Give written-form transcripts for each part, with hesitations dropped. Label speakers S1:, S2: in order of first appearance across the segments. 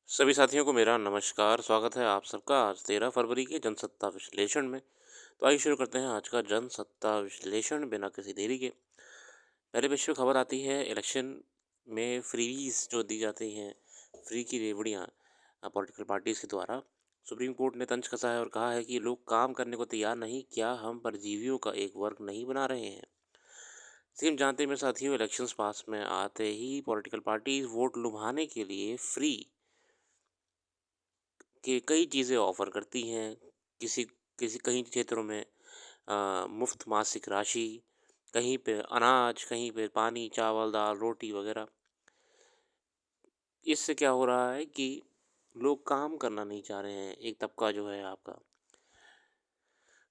S1: सभी साथियों को मेरा नमस्कार, स्वागत है आप सबका आज 13 फरवरी के जनसत्ता विश्लेषण में। तो आइए शुरू करते हैं आज का जनसत्ता विश्लेषण बिना किसी देरी के। पहले विश्व खबर आती है इलेक्शन में फ्रीज़ जो दी जाती हैं, फ्री की रेवड़ियाँ पॉलिटिकल पार्टीज़ के द्वारा। सुप्रीम कोर्ट ने तंज कसा है और कहा है कि लोग काम करने को तैयार नहीं, क्या हम परजीवियों का एक वर्ग नहीं बना रहे हैं? सेम जानते हैं मेरे साथियों, इलेक्शंस पास में आते ही पॉलिटिकल पार्टीज़ वोट लुभाने के लिए फ्री कि कई चीज़ें ऑफ़र करती हैं। किसी किसी कहीं क्षेत्रों में मुफ़्त मासिक राशि, कहीं पे अनाज, कहीं पे पानी, चावल, दाल, रोटी वग़ैरह। इससे क्या हो रहा है कि लोग काम करना नहीं चाह रहे हैं, एक तबका जो है आपका।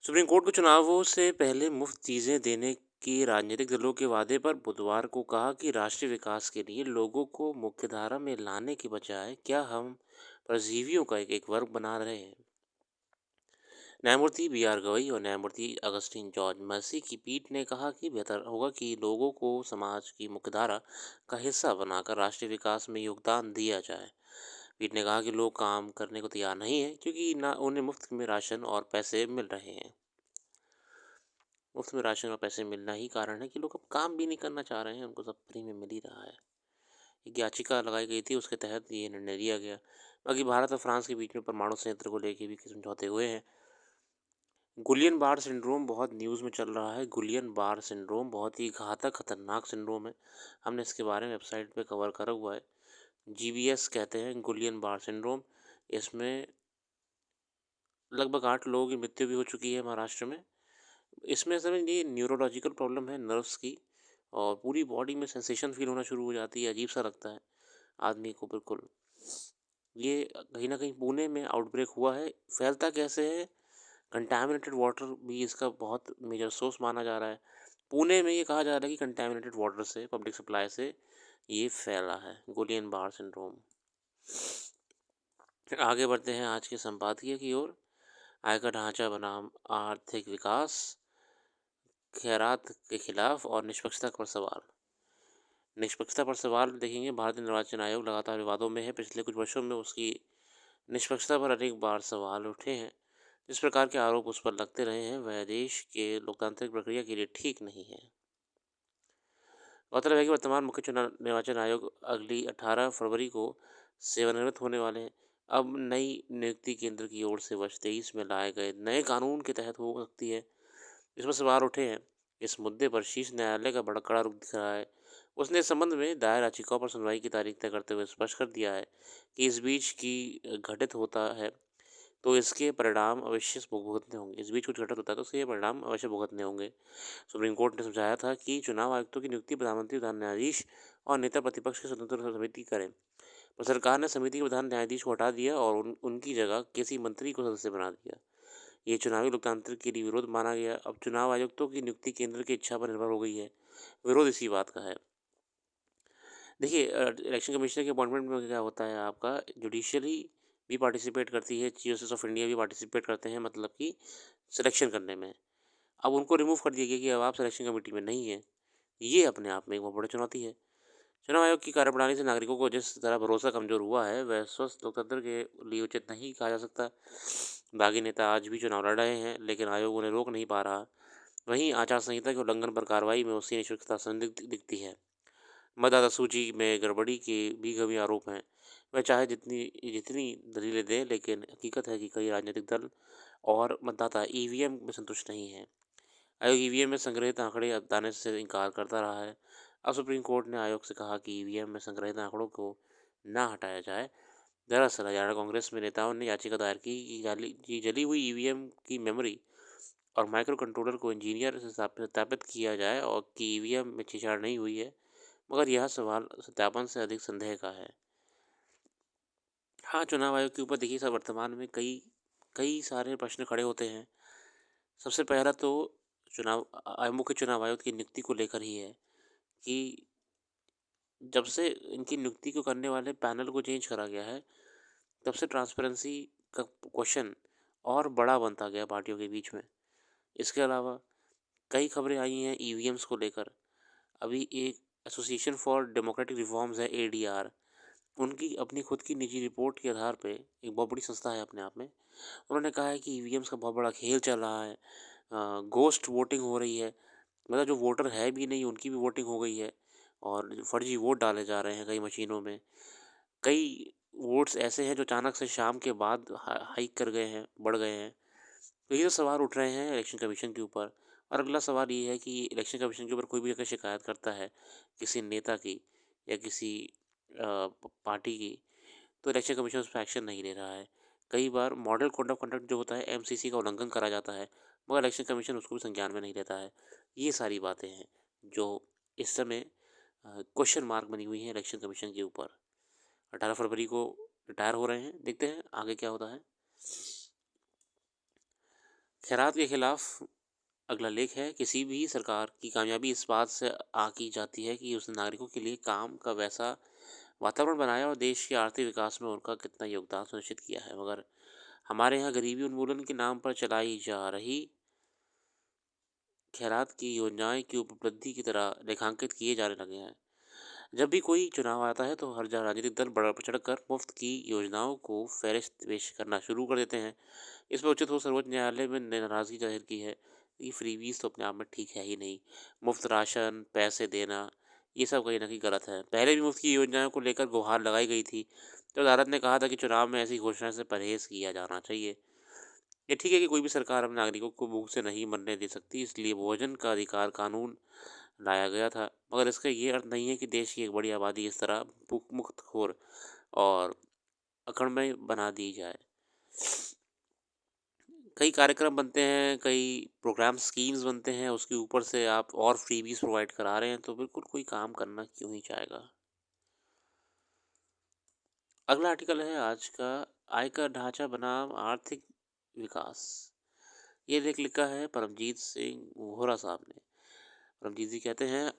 S1: सुप्रीम कोर्ट को चुनावों से पहले मुफ़्त चीज़ें देने की राजनीतिक दलों के वादे पर बुधवार को कहा कि राष्ट्रीय विकास के लिए लोगों को मुख्यधारा में लाने की बजाय क्या हम परजीवियों का एक वर्ग बना रहे हैं? न्यायमूर्ति बी.आर. गवई और न्यायमूर्ति अगस्टिन जॉर्ज मर्सी की पीठ ने कहा कि बेहतर होगा कि लोगों को समाज की मुख्यधारा का हिस्सा बनाकर राष्ट्रीय विकास में योगदान दिया जाए। पीठ ने कहा कि लोग काम करने को तैयार नहीं हैं क्योंकि ना उन्हें मुफ्त में राशन और पैसे मिल रहे हैं। मुफ्त में राशन और पैसे मिलना ही कारण है कि लोग अब काम भी नहीं करना चाह रहे हैं, उनको सब फ्री में मिल ही रहा है। एक याचिका लगाई गई थी, उसके तहत ये निर्णय लिया गया। बाकी भारत और फ्रांस के बीच में परमाणु संयंत्र को लेकर भी समझौते हुए हैं। गुलियन बार सिंड्रोम बहुत न्यूज़ में चल रहा है। गुलियन बार सिंड्रोम बहुत ही घातक खतरनाक सिंड्रोम है। हमने इसके बारे में वेबसाइट पे कवर करा हुआ है। जीबीएस कहते हैं गुलियन बार सिंड्रोम। इसमें लगभग 8 लोगों की मृत्यु भी हो चुकी है महाराष्ट्र में। इसमें असल में ये न्यूरोलॉजिकल प्रॉब्लम है नर्व्स की, और पूरी बॉडी में सेंसेशन फील होना शुरू हो जाती है, अजीब सा लगता है आदमी को बिल्कुल। ये कहीं न कहीं पुणे में आउटब्रेक हुआ है। फैलता कैसे है? कंटामिनेटेड वाटर भी इसका बहुत मेजर सोर्स माना जा रहा है। पुणे में ये कहा जा रहा है कि कंटामिनेटेड वाटर से, पब्लिक सप्लाई से ये फैला है, गुलियन बार सिंड्रोम। आगे बढ़ते हैं आज के संपादकीय की ओर। आयकर ढांचा बनाम आर्थिक विकास, खैरात के खिलाफ और निष्पक्षता पर सवाल। निष्पक्षता पर सवाल देखेंगे। भारतीय निर्वाचन आयोग लगातार विवादों में है। पिछले कुछ वर्षों में उसकी निष्पक्षता पर अनेक बार सवाल उठे हैं। जिस प्रकार के आरोप उस पर लगते रहे हैं, वह देश के लोकतांत्रिक प्रक्रिया के लिए ठीक नहीं है। गौरतलब है कि वर्तमान मुख्य चुनाव निर्वाचन आयोग अगली 18 फरवरी को सेवानिवृत्त होने वाले हैं। अब नई नियुक्ति केंद्र की ओर से वर्ष 23 में लाए गए नए कानून के तहत हो सकती है। इसमें सवाल उठे हैं। इस मुद्दे पर शीर्ष न्यायालय का बड़ा कड़ा रुख दिख रहा है। उसने इस संबंध में दायर याचिकाओं पर सुनवाई की तारीख तय करते हुए स्पष्ट कर दिया है कि इस बीच की घटित होता है तो इसके परिणाम अवश्य भुगतने होंगे। इस बीच कुछ घटित होता है तो उसके परिणाम अवश्य भुगतने होंगे। सुप्रीम कोर्ट ने समझाया था कि चुनाव आयुक्तों की नियुक्ति प्रधानमंत्री, प्रधान न्यायाधीश और नेता प्रतिपक्ष की स्वतंत्र समिति करें। पर सरकार ने समिति के प्रधान न्यायाधीश को हटा दिया और उनकी जगह किसी मंत्री को सदस्य बना दिया। ये चुनावी लोकतंत्र के लिए विरोध माना गया। अब चुनाव आयुक्तों की नियुक्ति केंद्र की इच्छा पर निर्भर हो गई है। विरोध इसी बात का है। देखिए, इलेक्शन कमिश्नर के अपॉइंटमेंट में क्या होता है, आपका जुडिशरी भी पार्टिसिपेट करती है, चीफ जस्टिस ऑफ इंडिया भी पार्टिसिपेट करते हैं, मतलब कि सिलेक्शन करने में। अब उनको रिमूव कर दिया गया कि अब आप सिलेक्शन कमेटी में नहीं हैं। ये अपने आप में एक बहुत बड़ी चुनौती है। चुनाव आयोग की कार्यप्रणाली से नागरिकों को जिस तरह भरोसा कमजोर हुआ है, वह स्वस्थ लोकतंत्र के लिए उचित नहीं कहा जा सकता। बागी नेता आज भी चुनाव लड़ रहे हैं, लेकिन आयोग उन्हें रोक नहीं पा रहा। वहीं आचार संहिता के उल्लंघन पर कार्रवाई में उसकी निष्पक्षता संदिग्ध दिखती है। मतदाता सूची में गड़बड़ी के भी गंभीर आरोप हैं। वह चाहे जितनी जितनी दलीलें दें, लेकिन हकीकत है कि कई राजनीतिक दल और मतदाता ईवीएम में संतुष्ट नहीं हैं। आयोग ईवीएम में संग्रहित आंकड़े बताने से इनकार करता रहा है। अब सुप्रीम कोर्ट ने आयोग से कहा कि ईवीएम में संग्रहित आंकड़ों को ना हटाया जाए। दरअसल हरियाणा कांग्रेस में नेताओं ने याचिका दायर की कि जली हुई ईवीएम की मेमोरी और माइक्रो कंट्रोलर को इंजीनियर से सत्यापित किया जाए और कि ईवीएम में छेड़छाड़ नहीं हुई है। मगर यह सवाल सत्यापन से अधिक संदेह का है। हाँ, चुनाव आयोग के ऊपर देखिए सर, वर्तमान में कई कई सारे प्रश्न खड़े होते हैं। सबसे पहला तो मुख्य चुनाव आयुक्त की नियुक्ति को लेकर ही है कि जब से इनकी नियुक्ति को करने वाले पैनल को चेंज करा गया है, तब से ट्रांसपेरेंसी का क्वेश्चन और बड़ा बनता गया पार्टियों के बीच में। इसके अलावा कई खबरें आई हैं ईवीएम्स को लेकर। अभी एक एसोसिएशन फॉर डेमोक्रेटिक रिफॉर्म्स है, एडीआर, उनकी अपनी खुद की निजी रिपोर्ट के आधार पे, एक बहुत बड़ी संस्था है अपने आप में, उन्होंने कहा है कि ईवीएम्स का बहुत बड़ा खेल चल रहा है। घोस्ट वोटिंग हो रही है, मतलब जो वोटर है भी नहीं उनकी भी वोटिंग हो गई है और जो फर्जी वोट डाले जा रहे हैं कई मशीनों में। कई वोट्स ऐसे हैं जो अचानक से शाम के बाद हाइक कर गए हैं, बढ़ गए हैं। तो ये जो सवाल उठ रहे हैं इलेक्शन कमीशन के ऊपर। और अगला सवाल ये है कि इलेक्शन कमीशन के ऊपर कोई भी अगर शिकायत करता है किसी नेता की या किसी पार्टी की, तो इलेक्शन कमीशन उस पर एक्शन नहीं ले रहा है। कई बार मॉडल कोड ऑफ कंडक्ट जो होता है एमसीसी का उल्लंघन करा जाता है, मगर इलेक्शन कमीशन उसको भी संज्ञान में नहीं लेता है। ये सारी बातें हैं जो इस समय क्वेश्चन मार्क बनी हुई हैं इलेक्शन कमीशन के ऊपर। 18 फरवरी को रिटायर हो रहे हैं, देखते हैं आगे क्या होता है। खैरात के खिलाफ अगला लेख है, किसी भी सरकार की कामयाबी इस बात से आकी जाती है कि उसने नागरिकों के लिए काम का वैसा वातावरण बनाया और देश के आर्थिक विकास में उनका कितना योगदान सुनिश्चित किया है। मगर हमारे यहाँ गरीबी उन्मूलन के नाम पर चलाई जा रही खैरात की योजनाएं की उपलब्धि की तरह रेखांकित किए जाने लगे हैं। जब भी कोई चुनाव आता है तो हर राजनीतिक दल बढ़ चढ़ कर मुफ्त की योजनाओं को फहरिस्त पेश करना शुरू कर देते हैं। इस पर उचित हो सर्वोच्च न्यायालय में नाराजगी जाहिर की है। ये फ्रीबीज तो अपने आप में ठीक है ही नहीं। मुफ्त राशन, पैसे देना, ये सब कहीं ना कहीं गलत है। पहले भी मुफ्त की योजनाओं को लेकर गुहार लगाई गई थी, तो अदालत ने कहा था कि चुनाव में ऐसी घोषणा से परहेज किया जाना चाहिए। ये ठीक है कि कोई भी सरकार अपने नागरिकों को भूख से नहीं मरने दे सकती, इसलिए भोजन का अधिकार कानून लाया गया था। मगर इसका ये अर्थ नहीं है कि देश की एक बड़ी आबादी इस तरह भूख मुक्त खोर और अकड़मय बना दी जाए। कई कार्यक्रम बनते हैं, कई प्रोग्राम स्कीम्स बनते हैं, उसके ऊपर से आप और फ्रीबीज प्रोवाइड करा रहे हैं, तो बिल्कुल कोई काम करना क्यों ही चाहेगा। अगला आर्टिकल है आज का, आयकर ढांचा बनाम आर्थिक विकास। ये लेख लिखा है परमजीत सिंह वोहरा साहब ने। परमजीत जी कहते हैं,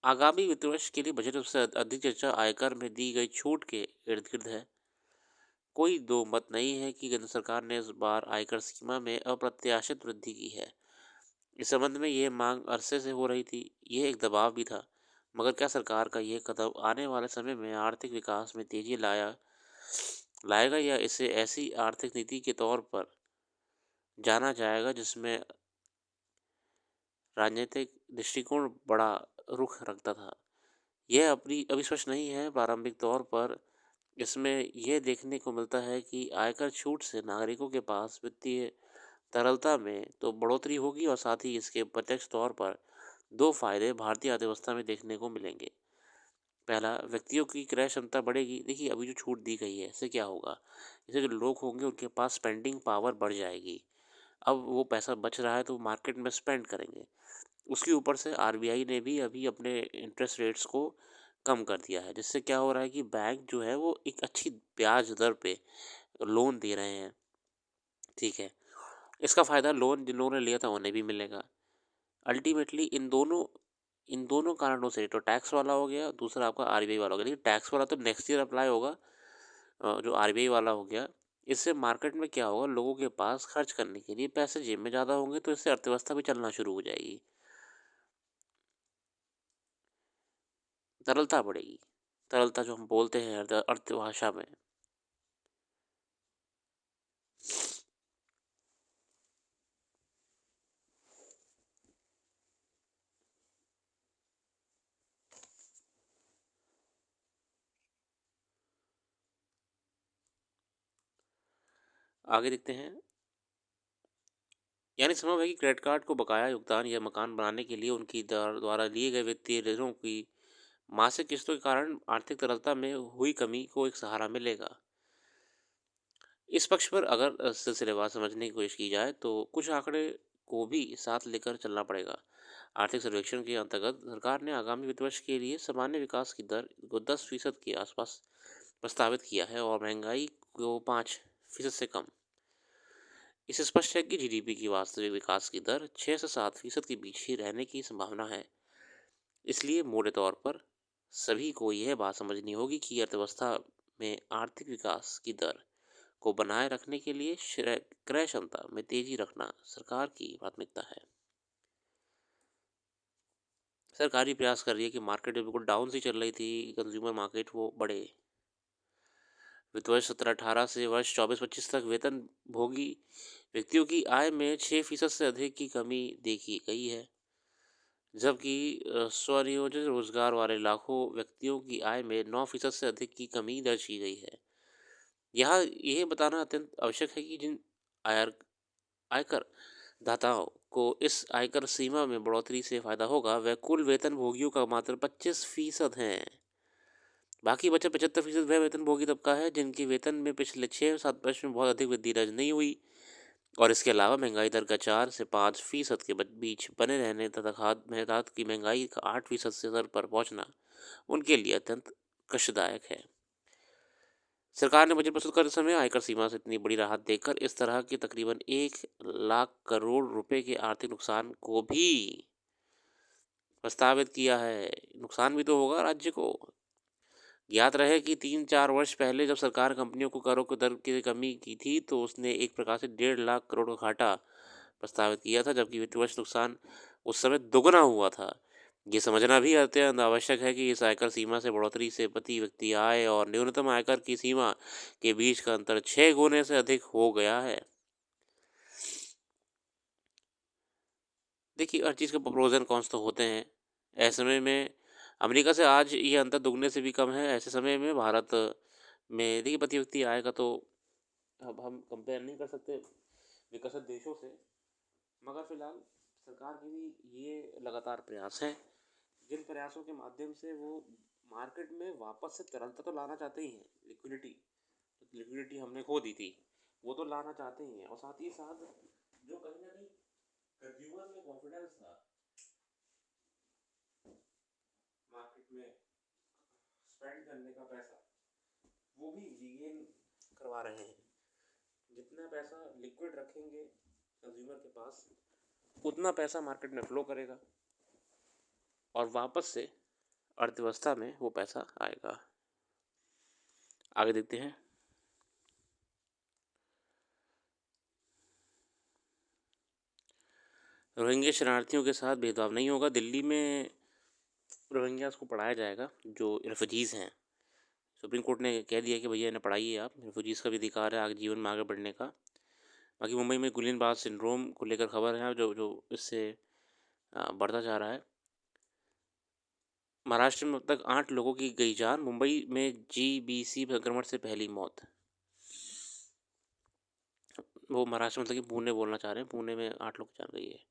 S1: आगामी वित्त वर्ष के लिए बजट में सबसे अधिक चर्चा आयकर में दी गई छूट के इर्द गिर्द है। कोई दो मत नहीं है कि केंद्र सरकार ने इस बार आयकर सीमा में अप्रत्याशित वृद्धि की है। इस संबंध में ये मांग अरसे से हो रही थी, ये एक दबाव भी था। मगर क्या सरकार का ये कदम आने वाले समय में आर्थिक विकास में तेजी लाएगा या इसे ऐसी आर्थिक नीति के तौर पर जाना जाएगा जिसमें राजनीतिक दृष्टिकोण बड़ा रुख रखता था। यह अपनी अभी स्पष्ट नहीं है। प्रारंभिक तौर पर इसमें यह देखने को मिलता है कि आयकर छूट से नागरिकों के पास वित्तीय तरलता में तो बढ़ोतरी होगी और साथ ही इसके प्रत्यक्ष तौर पर दो फायदे भारतीय अर्थव्यवस्था में देखने को मिलेंगे। पहला, व्यक्तियों की क्रय क्षमता बढ़ेगी। देखिए अभी जो छूट दी गई है इससे क्या होगा, इससे जो लोग होंगे उनके पास स्पेंडिंग पावर बढ़ जाएगी। अब वो पैसा बच रहा है तो मार्केट में स्पेंड करेंगे। उसके ऊपर से आरबीआई ने भी अभी अपने इंटरेस्ट रेट्स को कम कर दिया है, जिससे क्या हो रहा है कि बैंक जो है वो एक अच्छी ब्याज दर पे लोन दे रहे हैं। ठीक है, इसका फ़ायदा लोन जिन लोगों ने लिया था उन्हें भी मिलेगा। अल्टीमेटली इन दोनों कारणों से, तो टैक्स वाला हो गया, दूसरा आपका आरबीआई वाला हो गया। लेकिन टैक्स वाला तो नेक्स्ट ईयर अप्लाई होगा, जो आरबीआई वाला हो गया। इससे मार्केट में क्या होगा, लोगों के पास खर्च करने के लिए पैसे जेब में ज़्यादा होंगे, तो इससे अर्थव्यवस्था भी चलना शुरू हो जाएगी, तरलता बढ़ेगी। तरलता जो हम बोलते हैं अर्थभाषा में। आगे देखते हैं, यानी संभव है कि क्रेडिट कार्ड को बकाया भुगतान या मकान बनाने के लिए उनकी द्वारा लिए गए वित्तीय ऋणों की मासिक किस्तों के कारण आर्थिक तरलता में हुई कमी को एक सहारा मिलेगा। इस पक्ष पर अगर सिलसिलेवार समझने की कोशिश की जाए तो कुछ आंकड़े को भी साथ लेकर चलना पड़ेगा। आर्थिक सर्वेक्षण के अंतर्गत सरकार ने आगामी वित्त वर्ष के लिए सामान्य विकास की दर को 10% के आसपास प्रस्तावित किया है और महंगाई को 5% से कम। इससे स्पष्ट है कि जीडीपी की वास्तविक विकास की दर 6 से 7% के बीच ही रहने की संभावना है। इसलिए मोटे तौर पर सभी को यह बात समझनी होगी कि अर्थव्यवस्था में आर्थिक विकास की दर को बनाए रखने के लिए क्रय क्षमता में तेजी रखना सरकार की प्राथमिकता है। सरकारी प्रयास कर रही है कि मार्केट बिल्कुल डाउन सी चल रही थी, कंज्यूमर मार्केट वो बढ़े। वित्त वर्ष 17-18 से वर्ष 24-25 तक वेतन भोगी व्यक्तियों की आय में 6% से अधिक की कमी देखी गई है, जबकि स्वनियोजित रोजगार वाले लाखों व्यक्तियों की आय में 9% से अधिक की कमी दर्ज की गई है। यहाँ यह बताना अत्यंत आवश्यक है कि जिन आयर आयकर दाताओं को इस आयकर सीमा में बढ़ोतरी से फायदा होगा, वह कुल वेतन भोगियों का मात्र 25% हैं। बाकी बचे 75% वह वेतन भोगी तबका है जिनके वेतन में पिछले 6-7 वर्ष में बहुत अधिक वृद्धि दर्ज नहीं हुई, और इसके अलावा महंगाई दर का 4 से 5% के बीच बने रहने तथा खाद्य महंगाई की महंगाई का 8% से स्तर पर पहुंचना उनके लिए अत्यंत कष्टदायक है। सरकार ने बजट प्रस्तुत करते समय आयकर सीमा से इतनी बड़ी राहत देकर इस तरह के तकरीबन 1 लाख करोड़ रुपए के आर्थिक नुकसान को भी प्रस्तावित किया है। नुकसान भी तो होगा राज्य को। याद रहे कि 3-4 वर्ष पहले जब सरकार कंपनियों को करों की दर की कमी की थी, तो उसने एक प्रकार से 1.5 लाख करोड़ का घाटा प्रस्तावित किया था, जबकि वित्त वर्ष नुकसान उस समय दुगना हुआ था। ये समझना भी अत्यंत आवश्यक है कि इस आयकर सीमा से बढ़ोतरी से प्रति व्यक्ति आय और न्यूनतम आयकर की सीमा के बीच का अंतर 6 गुने से अधिक हो गया है। देखिए, हर चीज़ के प्रोज एंड कॉन्स तो होते हैं। ऐसे समय में अमेरिका से आज ये अंतर दुगने से भी कम है। ऐसे समय में भारत में देखिए प्रति व्यक्ति आय का तो अब हम कंपेयर नहीं कर सकते विकसित देशों से, मगर फिलहाल सरकार की भी ये लगातार प्रयास है, जिन प्रयासों के माध्यम से वो मार्केट में वापस से तरलता तो लाना चाहते ही हैं। लिक्विडिटी हमने खो दी थी, वो तो लाना चाहते ही हैं, और साथ ही साथ जो कहीं ना कहीं कंज्यूमर में कॉन्फिडेंस था मार्केट में स्पेंड करने का पैसा, वो भी रीगेन करवा रहे हैं। जितना पैसा लिक्विड रखेंगे कंज्यूमर के पास, उतना पैसा मार्केट में फ्लो करेगा और वापस से अर्थव्यवस्था में वो पैसा आएगा। आगे देखते हैं। रोहिंग्या शरणार्थियों के साथ भेदभाव नहीं होगा। दिल्ली में रोहिंग्यास को पढ़ाया जाएगा जो रेफुजीज़ हैं। सुप्रीम कोर्ट ने कह दिया कि भैया इन्हें पढ़ाइए आप, रेफुजीज़ का भी अधिकार है आगे जीवन में आगे बढ़ने का। बाकी मुंबई में गुलियनबाग सिंड्रोम को लेकर खबर है जो जो इससे बढ़ता जा रहा है। महाराष्ट्र में अब तक 8 लोगों की गई जान। मुंबई में जीबीसी संक्रमण से पहली मौत। वो महाराष्ट्र मतलब कि पुणे बोलना चाह रहे हैं, पुणे में 8 लोग जान गई है।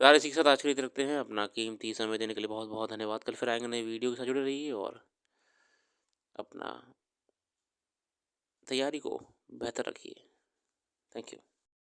S1: फिलहाल इसी के साथ आज के लिए रखते हैं। अपना कीमती समय देने के लिए बहुत बहुत धन्यवाद। कल फिर आएंगे नई वीडियो के साथ, जुड़े रहिए और अपना तैयारी को बेहतर रखिए। Thank you.